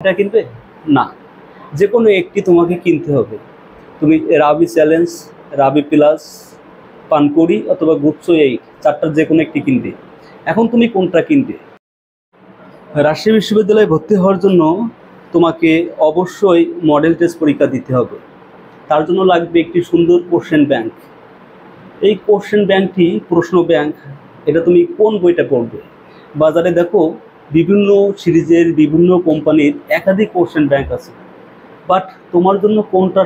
এটা কিনবে না, যে কোনো একটি তোমাকে কিনতে হবে। তুমি রাবি চ্যালেঞ্জ, রাবি প্লাস, পানকড়ি অথবা গুচ্ছ, এই চারটার যে কোনো একটি কিনবে। এখন তুমি কোনটা কিনবে? রাজশাহী বিশ্ববিদ্যালয়ে ভর্তি হওয়ার জন্য তোমাকে অবশ্যই মডেল টেস্ট পরীক্ষা দিতে হবে। তার জন্য লাগবে একটি সুন্দর কোশ্চেন ব্যাংক। এই কোশ্চেন ব্যাংকটি প্রশ্ন ব্যাংক, এটা তুমি কোন বইটা পড়বে? বাজারে দেখো বিভিন্ন সিরিজের বিভিন্ন কোম্পানির একাধিক কোশ্চেন ব্যাংক আছে, বাট তোমার জন্য কোনটা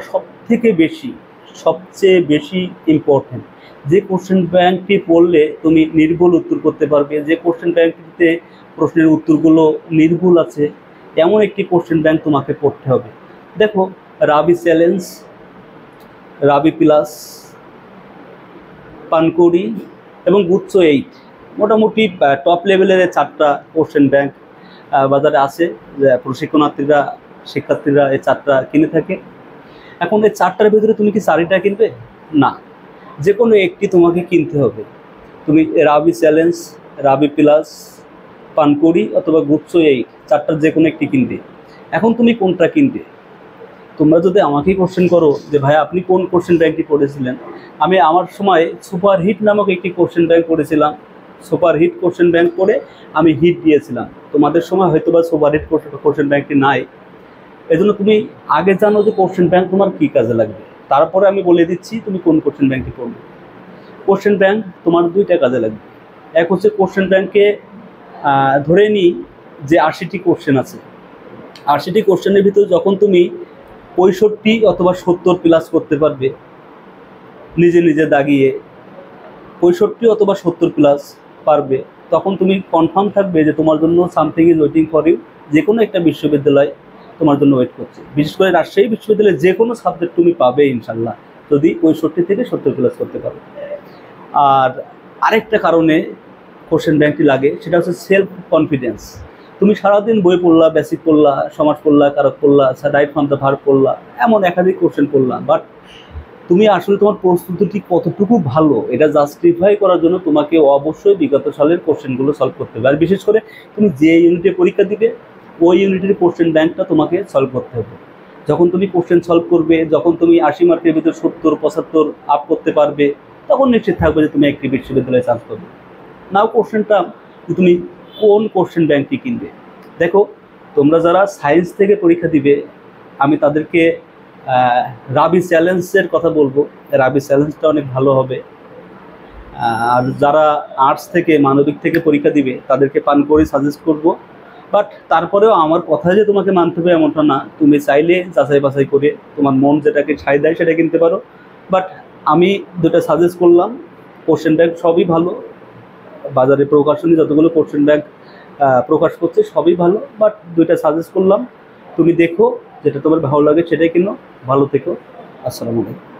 সবচেয়ে বেশি ইম্পর্টেন্ট? যে কোশ্চেন ব্যাংকটি পড়লে তুমি নির্ভুল উত্তর করতে পারবে, যে কোশ্চেন ব্যাংকটিতে প্রশ্নের উত্তরগুলো নির্ভুল আছে, এমন একটি কোশ্চেন ব্যাংক তোমাকে পড়তে হবে। দেখো, রাবি চ্যালেঞ্জ, রাবি প্লাস, পানকড়ি এবং গুচ্ছ 8 মোটামুটি টপ লেভেলের চারটা কোশ্চেন ব্যাংক বাজারে আছে। শিক্ষার্থীরা এই চারটা কিনে থাকে। এখন এই চারটার ভিতরে তুমি কি চারিটা কিনবে? না, যে কোনো একটি তোমাকে কিনতে হবে। তুমি রাবি চ্যালেঞ্জ, রাবি প্লাস, পানকড়ি অথবা গুচ্ছ 8 চারটার যে কোনো একটি কিনবে। এখন তুমি কোনটা কিনবে? তোমরা যদি আমাকেই কোশ্চেন করো যে ভাই আপনি কোন কোশ্চেন ব্যাংকটি পড়েছিলেন, আমি আমার সময় সুপারহিট নামক একটি কোশ্চেন ব্যাংক পড়েছিলাম। সুপারহিট কোশ্চেন ব্যাংক পড়ে আমি হিট দিয়েছিলাম। তোমাদের সময় হয়তো বা সুপারহিট কোশ্চেন ব্যাংকটি নাই। এজন্য তুমি আগে জানো যে কোশ্চেন ব্যাংক তোমার কী কাজে লাগবে, তারপরে আমি বলে দিচ্ছি তুমি কোন কোশ্চেন ব্যাংকটি পড়বে। কোশ্চেন ব্যাংক তোমার দুইটা কাজে লাগবে। এক হচ্ছে কোশ্চেন ব্যাংকে ধরে নিই যে 80টি কোশ্চেন আছে। 80টি কোশ্চেনের ভিতরে যখন তুমি 65 অথবা 70 প্লাস করতে পারবে, নিজে নিজে দাগিয়ে 65 অথবা 70 প্লাস পারবে, তখন তুমি কনফার্ম থাকবে যে তোমার জন্য something is waiting for you. যে কোনো একটা বিশ্ববিদ্যালয় তোমার জন্য ওয়েট করছে। বিশেষ করে রাজশাহী বিশ্ববিদ্যালয়ে যে কোনো সাবজেক্ট তুমি পাবে ইনশাল্লাহ, যদি 65 থেকে 70 প্লাস করতে পারো। আর আরেকটা কারণে কোশ্চেন ব্যাংকটি লাগে, সেটা হচ্ছে সেলফ কনফিডেন্স। তুমি সারাদিন বই পড়লা, বেসিক পড়লা, সমাজ পড়লা, কারক পড়লা, রাইট ফ্রম দ্য ভার্ব পড়লা, এমন একাধিক কোশ্চেন পড়লা, বাট তুমি আসলে তোমার প্রস্তুতি কতটুকু ভালো এটা জাস্টিফাই করার জন্য তোমাকে অবশ্যই বিগত সালের কোশ্চেনগুলো সলভ করতে হবে। আর বিশেষ করে তুমি যে ইউনিটে পরীক্ষা দিবে ওই ইউনিটের কোশ্চেন ব্যাংকটা তোমাকে সলভ করতে হবে। যখন তুমি কোশ্চেন সলভ করবে, যখন তুমি 80 মার্কের ভিতরে 70-75 আপ করতে পারবে, তখন নিশ্চিত থাকবে যে তুমি একটি বিশ্ববিদ্যালয়ে চান্স পাবে। নাও কোশ্চেনটা তুমি কোন কোশ্চেন ব্যাংকটি কিনবে। দেখো, তোমরা যারা সায়েন্স থেকে পরীক্ষা দিবে আমি তাদেরকে রাবি চ্যালেঞ্জের কথা বলবো। রাবি চ্যালেঞ্জটা অনেক ভালো হবে। আর যারা আর্টস থেকে, মানবিক থেকে পরীক্ষা দিবে তাদেরকে পানকড়ি সাজেস্ট করব। বাট তারপরেও আমার কথা যে তোমাকে মানতে হবে এমনটা না, তুমি চাইলে যাচাই বাছাই করে তোমার মন যেটাকে ছাই দেয় সেটা কিনতে পারো। বাট আমি দুটো সাজেস্ট করলাম, কোশ্চেন ব্যাংক সবই ভালো। বাজারে প্রকাশনী যতগুলো কোশ্চেন ব্যাংক প্রকাশ করছে সবই ভালো, বাট দুইটা সাজেস্ট করলাম। তুমি দেখো যেটা তোমার ভালো লাগে সেটাই কিনো। ভালো থেকো। আসসালামু আলাইকুম।